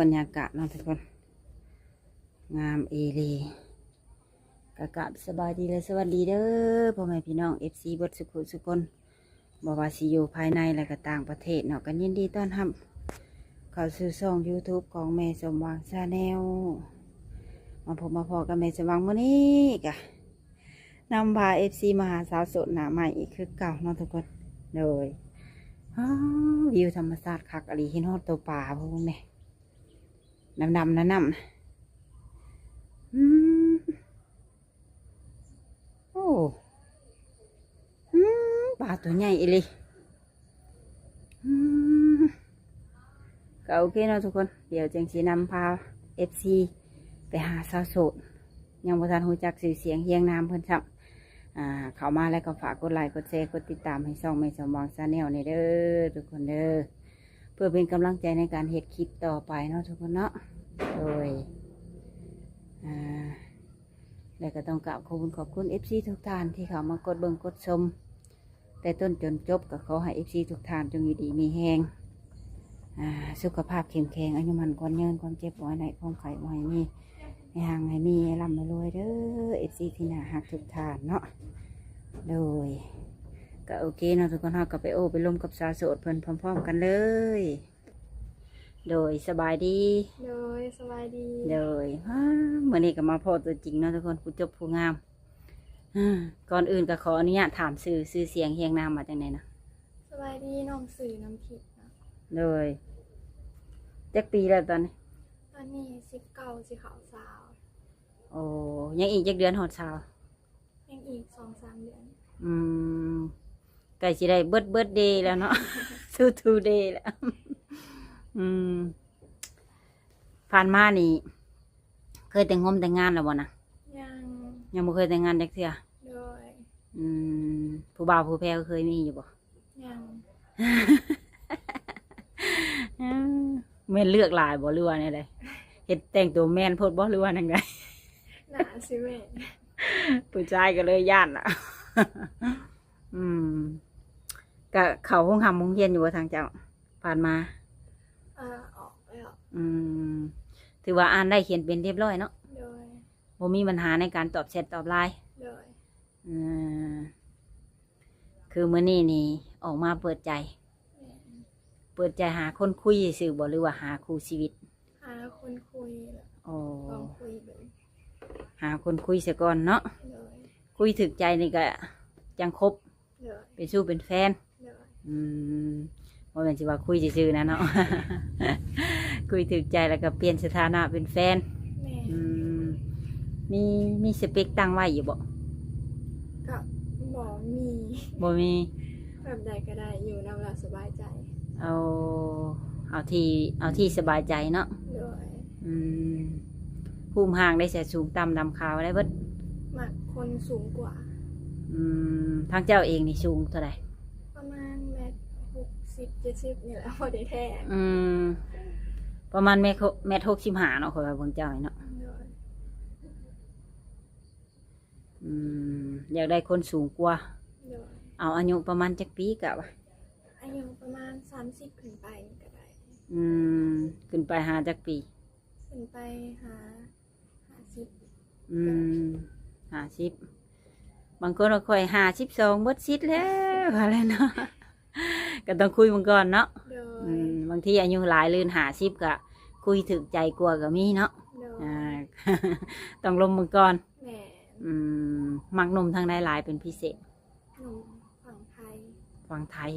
บรรยากาศเนาะทุกคนงามเอรีกะกะสบายดีเลยสวัสดีเด้อพ่อแม่พี่น้องFCเบิดสุขุสุคนบอกว่าสิอยู่ภายในและก็ต่างประเทศเนาะกันยินดีต้อนรับเข้าสู่ช่อง YouTube ของแม่สมหวังชาแนลมาพบมาพอกับแม่สมหวังมื้อนี้กะนำพา FC มาหาสาวโสดหน้าใหม่อีกคือเก่าเนาะทุกคนเลยวิวธรรมชาติคักอลีเห็นฮอดตัวป่าพวกนี้ดำนะน้ำโอ้ปลาตัวใหญ่อีเลยก็โอเคเนาะทุกคนเดี๋ยวจังสีนำพา FC ไปหาสาวโสดยังบ่ทันรู้จักสื่อเสียงเฮียงนามเพิ่นซ้ำเข้ามาแล้วก็ฝากกดไลค์กดแชร์กดติดตามให้ช่องแม่สมหวังชาแนลนี่เด้อทุกคนเด้อเพื่อเป็นกำลังใจในการเฮ็ดคลิปต่อไปเนาะทุกคนเนาะโดยแล้วก็ต้องกราบขอบคุณ FC ทุกท่านที่เข้ามากดเบิ่งกดชมแต่ต้นจนจบก็ขอให้ FC ทุกท่านจงอยู่ดีมีแรงสุขภาพเข้มแข็งอายุมันกวนเยินความเจ็บป่วยในความไข้บ่ให้มีให้ห่างให้มีให้ร่ำให้รวยเด้อ FC ที่น่ารักทุกท่านเนาะโดยก็โอเคเนาะทุกคนเฮาก็ไปไปลมกับสาวโสดเพิ่นพร้อมๆกันเลยโดยสบายดีโดยสบายดีโดยเมื่อนี้ก็มาพอตัวจริงเนาะทุกคนผู้จบผู้งามก่อนอื่นก็ขออนุญาตถามชื่อเสียงเฮียงนามมาจากไหนนะสบายดีน้องสื่อน้ำผิดนะโดยจักปีแล้วตอนนี้19สิขาวสาวโอ้ยังอีกจักเดือนหอดสาวยังอีก 2-3 เดือนใกล้สิได้เบิดเดย์แล้วเนาะ ทูเดย์แล้วผ่านมานี่เคยแต่งงานแล้วบ่นะยังบ่เคยแต่งงานจักเทื่อโดยผู้บ่าวผู้แพ้เคยมีอยู่บ่ยังแม่นเลือกหลายบ่หรือว่าแนวใดเฮ็ดแต่งตัวแม่นโพดบ่หรือว่าจังไดหนาสิแม่ผู้ชายก็เลยย่านน่ะก็เข้าโรงเรียนอยู่ว่าทางเจ้าผ่านมาออกแล้วถือว่าอ่านได้เขียนเป็นเรียบร้อยเนาะโดยบ่มีปัญหาในการตอบแชทตอบไลน์โดยคือมื้อนี้นี่ออกมาเปิดใจหาคนคุยซื่อบ่หรือว่าหาคู่ชีวิตหาคนคุยลองคุยเบิ่งหาคนคุยซะก่อนเนาะคุยถึกใจนี่ก็จังคบเป็นสู้เป็นแฟนว่าเป็นสิว่าคุยซื่อๆนะเนาะ คุยถึกใจแล้วก็เปลี่ยนสถานะเป็นแฟนมีสเปคตั้งไว้อยู่บ่ก็บ่มีแบบใดก็ได้อยู่นำเราสบายใจเอาที่สบายใจเนาะภูมิห่างได้เสียสูงต่ำดำขาวได้เบิดมักคนสูงกว่าทางเจ้าเองนี่สูงเท่าไหร่ประมาณ1.60-1.70นี่แหละพอได้แท้ประมาณ1.65เนาะคนว่าเบิ่งเจ้าเนาะอยากได้คนสูงกว่าเอาอายุประมาณจักปีกะวะอายุประมาณ30ขึ้นไปก็ได้ขึ้นไปหาจักปีขึ้นไปหา50บางคนก็ค่อย52เบิดชิดแล้วอะไรเนาะก็ต้องคุยมันก่อนเนาะบางทีอายุหลายลืน50ก็คุยถึกใจกลัวก็มีเนาะต้องลมมันก่อนมักนมทางใดหลายเป็นพิเศษนมฝั่งไทย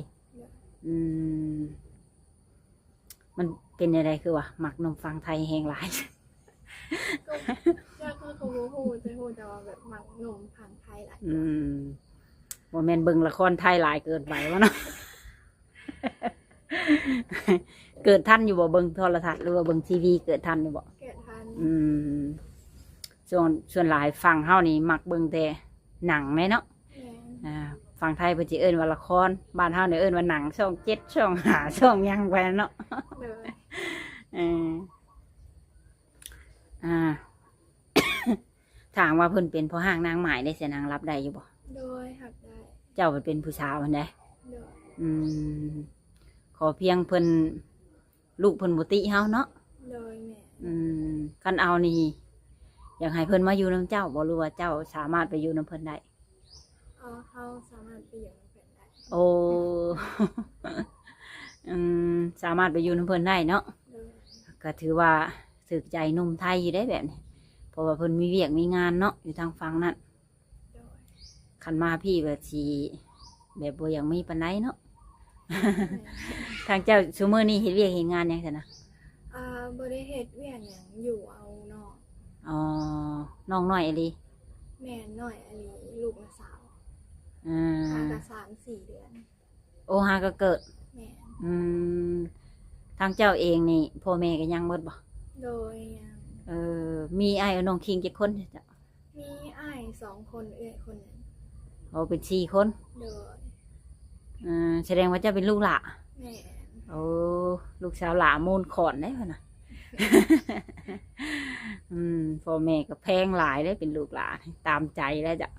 มันเป็นอะไรคือวะมักนมฝั่งไทยแห้งหลายก็เขาพูดแต่ว่าแบบมักนมฝั่งไทยหลายว่าแม่นเบิ่งละครไทยหลายเกินไปวะเนาะ เกิดทันอยู่บ่เบิ่งโทรทัศน์หรือว่าเบิ่งทีวีเกิดทันอยู่บ่เกิดทันส่วนหลายฝั่งเฮานี่มักเบิ่งแต่หนังแม่เนาะฝั่งไทยเพิ่นสิเอิ้นว่าละครบ้านเฮาเนี่ยเอิ้นว่าหนังช่อง7ช่อง5ช่องหยังไปเนาะถามว่าเพิ่นเป็นพ่อห้างนางหมายได้เสียนางรับได้อยู่บ่โดยหักได้เจ้าเป็นผู้สาวมันได้ขอเพียงเพิ่นลูกเพิ่นบ่ติเฮาเนาะ โดยแม่ คันเอานี่อยากให้เพิ่นมาอยู่น้ำเจ้าบ่รู้ว่าเจ้าสามารถไปอยู่น้ำเพิ่นได้เขาสามารถไปอยู่ในเพื่อนได้โอ้ สามารถไปอยู่น้ำเพิ่นได้เนาะ โดย ก็ถือว่าสึกใจหนุ่มไทยอยู่ได้แบบนี้เพราะว่าเพิ่นมีเวียกมีงานเนาะอยู่ทางฝั่งนั้น โดย คันมาพี่แบบสีแบบบ่อยังมีปานใดเนาะ ทางเจ้าซุมื้อนี้เฮ็ดเวียกเฮ็ดงานหยังซั่นนะ บริเหตุเวียนอย่างอยู่เอาเนาะ อ๋อน้องน้อยอีหลี แม่น้อยอันนี้ลูกมาสาว อืม ห่างกัน3-4 เดือน โอฮาก็เกิด แม่ อืมทางเจ้าเองนี่พ่อแม่ก็ยังเบิดบ่ โดยยัง มีอ้ายเอาน้องคิงจักคนจ้ะ มีอ้าย2 คนเอื้อยคนหนึง เอาเป็น4คน โดย แสดงว่าเจ้าเป็นลูกหล่ะ แม่ โอ้ลูกสาวหล่ามูลขอนได้พ่นน่ะ พ่อแม่ก็แพงหลายได้เป็นลูกหลานตามใจแล้วจ้ะ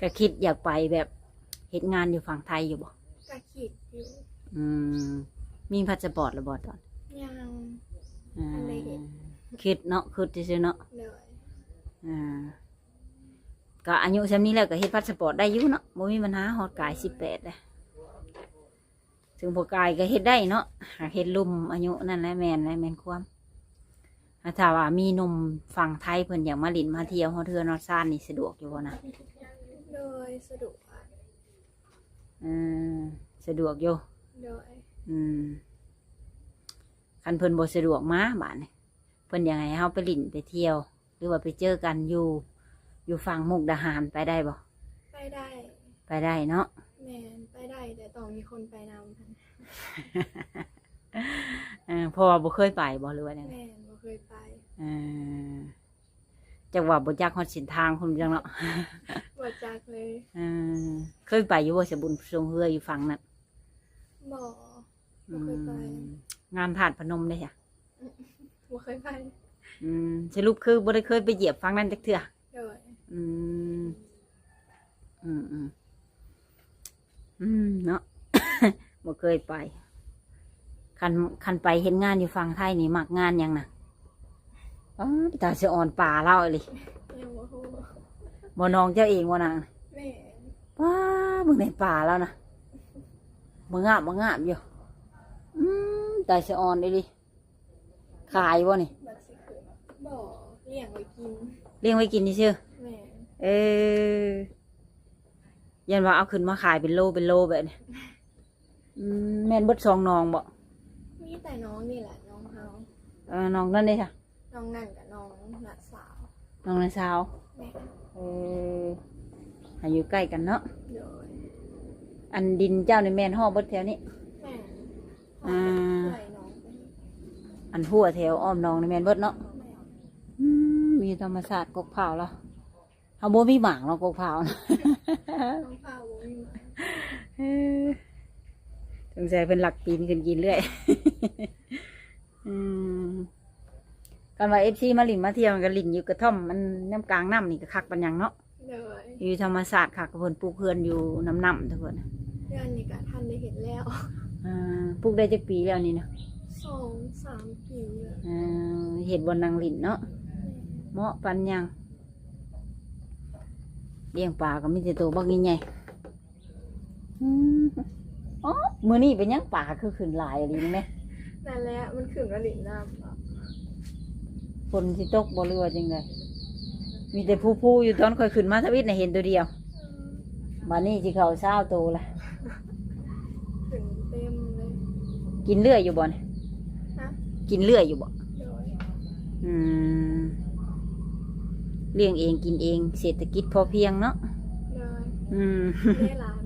ก็คิดอยากไปแบบเฮ็ดงานอยู่ฝั่งไทยอยู่บ่ ก็คิดอยู่ มีพาสปอร์ตหรือบ่ตอน ยัง อ่า อะไรเฮ็ด คิดเนาะคิดซื่อๆเนาะ โดย ก็อายุซำนี้แล้วก็เฮ็ดพาสปอร์ตได้อยู่เนาะบ่มีปัญหาฮอดกาย18เลยถึงบ่กายก็เฮ็ดได้เนาะหากเฮ็ดลุ่มอายุนั่นแหละแม่นความถ้าว่ามีหนุ่มฝั่งไทยเพิ่นอยากมาลิ้นมาเที่ยวฮอดเทือนฮอดซ่านนี่สะดวกอยู่บ่นะ โดยสะดวก สะดวกอยู่ โดย คันเพิ่นบ่สะดวกมาบ้านนี่เพิ่นอยากให้เฮาไปลิ้นไปเที่ยว หรือว่าไปเจอกันอยู่ฝั่งมุกดาหารไปได้บ่ ไปได้ ไปได้เนาะ แม่นไปได้แต่ต้องมีคนไปนำค่ะ เพราะว่าบ่เคยไปบ่หรือว่าจังได แม่นบ่เคยไป จักว่าบ่จักฮอดเส้นทางพุ่นจังเนาะ บ่จักเลย เคยไปอยู่บ่สะบุญทรงเรืออยู่ฝั่งนั้น บ่เคยไป งานถาดพนมเด้จ้ะ บ่เคยไป สรุปคือบ่ได้เคยไปเหยียบฝั่งนั้นจักเทื่อ โดย เนาะ บ่เคยไปคันไปเห็นงานอยู่ฝั่งไทยนี่มักงานหยังน่ะอ๋อตาสิอ่อนป่าเล่าเลย ยังบ่ฮู้ บ่น้องเจ้าเองบ่นาง แม่น ว้ามึงในป่าแล้วนะมึงงามอยู่ตาสิอ่อนเลยดิขายบ่นี่ บัดสิขึ้นบ่เลี้ยงไว้กิน เลี้ยงไว้กินนี่ซื่อ แม่น ยันว่าเอาขึ้นมาขายเป็นโลแบบนี้แม่นเบิด2น้องบ่ มีแต่น้องนี่แหละน้องเฮา น้องนั่นเด้ค่ะ น้องนั่นกับน้องน่ะสาว น้องในสาว แม่น อายุใกล้กันเนาะ โดย อันดินเจ้าในแม่นห่อเบิดแถวนี้ แม่น อ่า ไหลน้องไป อันหัวแถวอ้อมน้องในแม่นเบิดเนาะ แม่น มีธรรมศาสตร์กกเผาแล้วเอาโบมีหมางเนาะกกเผานะ น้องพาบ่มีหมา สงสัยเป็นหลักปีนขึ้นกินเรื่อย กันว่าFCมาลินมาเที่ยวกันลินอยู่กระท่อมมันน้ำกลางน้ำนี่ก็คักปัญญังเนาะ โดย อยู่ธรรมศาสตร์คักกับเพิ่นปลูกเพื่อนอยู่น้ำทุกคน เดือนนี้ก็ท่านได้เห็นแล้ว ปลูกได้จักปีแล้วนี่นะ 2-3 ปีแล้ว เห็ดบนนางลินเนาะเหมาะปันยังเลี้ยงปลาก็มีแต่ตัวบักใหญ่อ๋อมื้อนี้เป็นยังปลาคือขึ้นหลายอะไรนี่ไหม นั่นแหละมันขึ้นมาหลินน้ำ ฝนสิตกบ่เรือจังไดมีแต่ผู้อยู่ตอนค่อยขึ้นมาทวิตน่ะเห็นตัวเดียวบัดนี้สิเข้า20ตัวละ ขึ้นเต็มเลย กินเลื่อยอยู่บ่เนี่ย นะ กินเลื่อยอยู่บ่ โดย เลี้ยงเองกินเองเศรษฐกิจพอเพียงเนาะ โดย อืม เลี้ยหลาน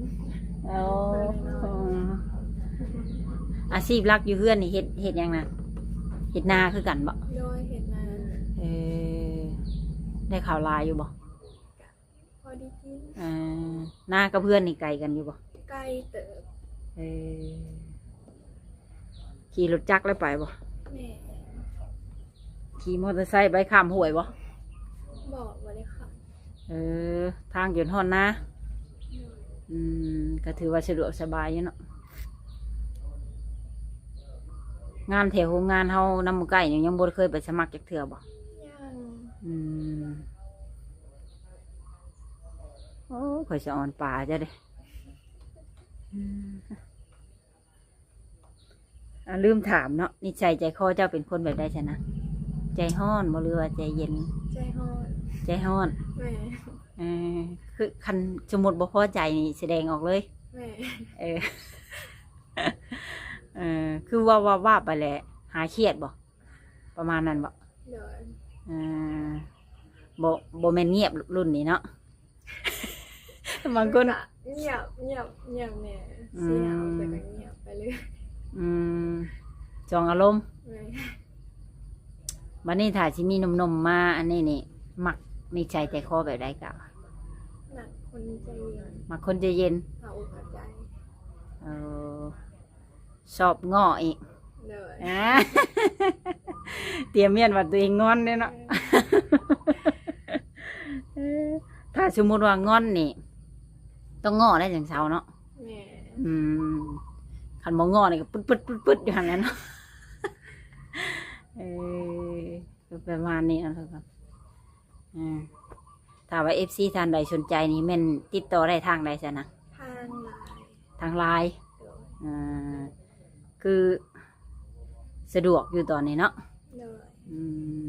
เอาอาชีพหลักอยู่เพื่อนนี่เฮ็ดหยังนะเฮ็ดนาคือกันบ่ โดยเห็นนาน ได้ข่าวลายอยู่บ่ พอดีกิน นากับเพื่อนนี่ไกลกันอยู่บ่ ไก่เติบ ขี่รถจักรแล้วไปบ่ แม่ ขี่มอเตอร์ไซค์ไปข้ามห้วยบ่ บอกว่าได้ค่ะ ทางยนต์ฮอนนะก็ถือว่าสะดวกสบายอยู่เนาะ งานแถวโรงงานเฮานำหมู่ใกล้นี่ยังบ่เคยไปสมัครจักเทื่อบ่ ยัง อืมโอ้ข่อยสิอ่อนป่าจ้ะเด้อืมลืมถามเนาะนิสัยใจคอเจ้าเป็นคนแบบใดชนะใจฮ้อนบ่หรือว่าใจเย็น ใจฮอน ใจฮ้อน แม่ เออคือคันสมมุติบ่พอใจนี่แสดงออกเลย แม่ เออ เออคือว่าไปแหละหาเครียดบ่ประมาณนั้นบ่ เดิน เออบ่แม่นเงียบรุ่นนี้เนาะ บางคน เงียบเนี่ยเสียงแต่ก็เงียบไปเลย อืมจองอารมณ์ แม่ บัดนี้ถ้าสิมีหนุ่มๆมาอันนี้นี่มักมีใจใจคอแบบใดกะ หนักคนใจเย็น มักคนใจเย็น เอาอกเอาใจ เออชอบง้ออีก เดิน อ่า เตรียมเมียนว่าตัวเองงอนเนี่ยเนาะ เออถ้าสมมุติว่างอนนี่ ต้องง้อได้จังเช้าเนาะ แม่ อืมคันบ่ง้อนี่ก็ปึ๊ดอยู่หั่นแหละเนาะ เออก็ประมาณนี้นะครับถ้าว่า FC ท่านใดสนใจนี่แม่นติดต่อได้ทางใดซะนะ ทางลาย ทางไลน์ เดิน อ่าคือสะดวกอยู่ตอนนี้เนาะ เดิน อืม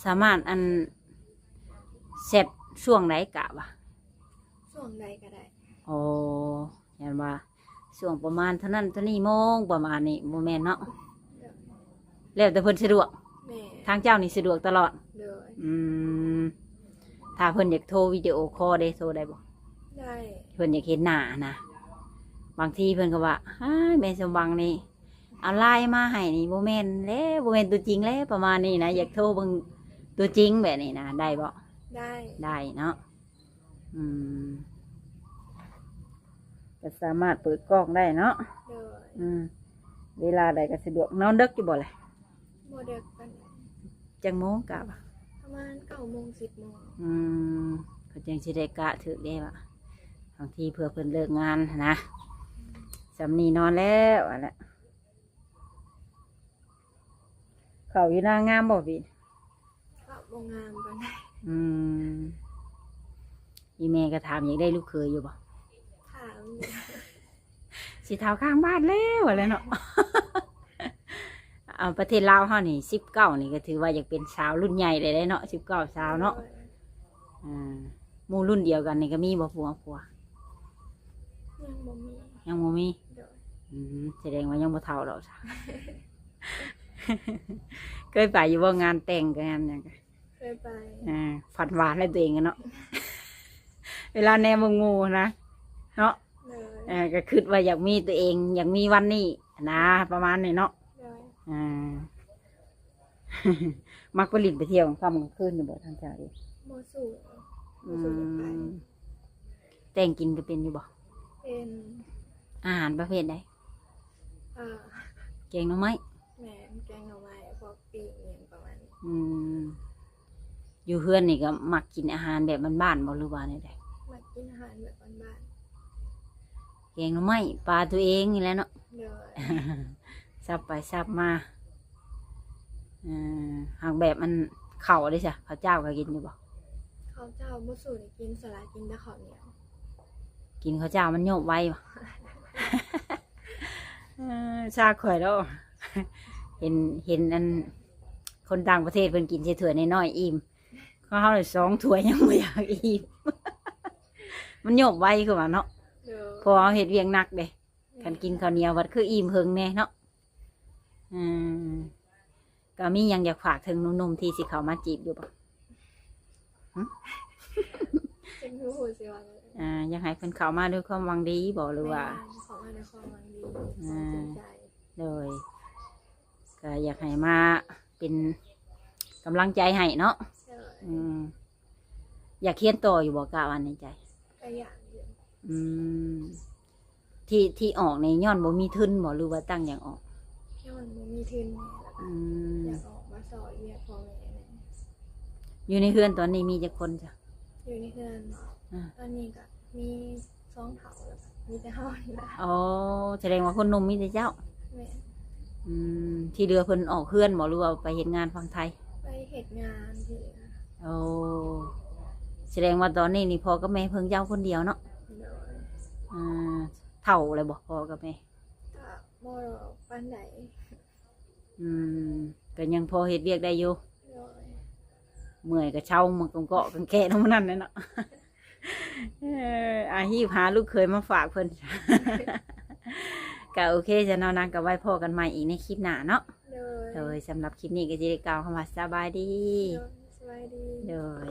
สามารถอันเสร็จช่วงไหนกะวะ ส่วนใดก็ได้ โอ้เห็นว่าช่วงประมาณเท่านั้นเท่านี้โมงประมาณนี้โมเมนเนาะ เดิน แล้วแต่เพิ่นสะดวก แม่ ทางเจ้านี่สะดวกตลอด เดิน อืมถ้าเพิ่นอยากโทรวิดีโอคอลได้โทรได้บ่ ได้ เพิ่นอยากเห็นหน้านะบางทีเพิ่นก็ว่าอ้ายแม่สมบังนี่เอาไลน์มาให้นี่โมเมนแล้วโมเมนตัวจริงแล้วประมาณนี้นะอยากโทรเบิ่งตัวจริงแบบนี้นะได้บ่ ได้ ได้เนาะอืมก็สามารถเปิดกล้องได้เนาะ เดิน อืมเวลาใดก็สะดวกนอนดึกอยู่บ่เลย โมเดลกัน จังโมงกะบ่ะ ประมาณ9 โมง 10 โมง อืมเขาจังสิได้กะถึกได้บ่ะบางทีเพื่อเพิ่นเลิกงานหั้นนะสำนีนอนแล้วอะละเขาอยู่หน้างามบ่พี่ ก็โมงามปานใด อืมอีแม่ก็ถามอยากได้ลูกเคยอยู่บ่ ถามอยู่ สิเท้าข้างบ้านแล้วอะไรเนาะ เอาประเทศลาวเฮานี่19นี่ก็ถือว่าอยากเป็นสาวรุ่นใหญ่เลยได้เนาะ19สาวเนาะอ่าหมู่รุ่นเดียวกันนี่ก็มีบ่ผัว ยังบ่มี ยังบ่มี เดิน แสดงว่ายังบ่เฒ่าดอกจ้ะ เคยไปอยู่บ่งานแต่งกับงานหยังก็ เคยไป ฝันหวานให้ตัวเองอะเนาะ เวลาแนมงูนะเนาะ เดิน ก็คิดว่าอยากมีตัวเองอยากมีวันนี้นะประมาณนี้เนาะ เดิน อ่า มักไปลินไปเที่ยวค่ำกลางคืนอยู่บ่ท่านเจ้าเอง โมสูโม อื สูจะไป มแต่งกินก็เป็นอยู่บ่ เป็น อาหารประเภทใด อ่า แกงหน่อไม้ แหนมแกงหน่อไม้พวกปีกอย่างประมาณนี้ อืมอยู่เฮือนนี่ก็มักกินอาหารแบบบ้านๆบ่หรือว่าได มากินอาหารแบบบ้าน แกงหน่อไม้ปลาตัวเองนี่แหละเนาะ ๆเดิน ซับไปซับมาหากแบบมันเข่าได้จ้ะข้าวเจ้าก็กินอยู่บ่ เขาเจ้าโมสูนี่กินสลัดกินแต่ข้าวเหนียว กินข้าวเจ้ามันโยบไวบ่ ชาข่อยแล้ว เห็นอันคนต่างประเทศเพิ่นกินใส่ถ้วยน้อยๆอิ่มเขาเลย2 ถ้วยยังไม่อยากอิ่ม มันโยบไวคือว่าเนาะ เดิน พอเอาเห็ดเวียงหนักเด้คันกินข้าวเหนียววัดคืออิ่มเฮิงแน่เนาะอืมก็มีหยังอยากฝากถึงหนุ่มๆที่สิเข้ามาจีบอยู่บ่ เป็นผู้หูสิวันเลย อยากให้เพิ่นเข้ามาด้วยความหวังดีบ่หรือว่า ขอมาในความหวังดี อ่า จริงใจ เลยก็อยากให้มาเป็นกำลังใจให้เนาะ เดิน อืมอยากเขียนต่ออยู่บ่กะวันในใจ ก็อยากอยู่ อืมที่ออกในย้อนบ่มีทุนบ่หรือว่าตั้งอย่างออก แค่มันบ่มีทุนเนี่ยแล้วก็ อืม อยากออกมาสอนเรียกพ่อแม่เนี่ย อยู่ในเฮือนตอนนี้มีจักคนจ้ะ อยู่ในเพื่อน อ่า ตอนนี้ก็มี2 เถาแล้วก็มีแต่ห้องนะ อ๋อแสดงว่าคนหนุ่มมีแต่เจ้า แม่ อืม ที่เรือเพิ่นออกเฮือนบ่หรือว่าไปเฮ็ดงานฝั่งไทย ไปเหตุงานที่เหลือ โอ้แสดงว่าตอนนี้นี่พ่อกับแม่เพิ่งเจ้าคนเดียวเนาะ โดย อ่าเฒ่าเลยบ่พ่อกับแม่ ถ้าบ่ปานใด อืมก็ยังพอเฮ็ดเวียกได้อยู่ โดย เมื่อยก็เช่ามันก็เกาะกันแก่ทั้งนั้นเลยเนาะ อาฮีพหาลูกเคยมาฝากเพิ่น ก็โอเคจะเนาะนางก็ไว้พ่อกันใหม่อีกในคลิปหน้าเนาะ โดย โดยสำหรับคลิปนี้ก็จะได้กล่าวคำว่าสบายดี โดยสบายดี โดย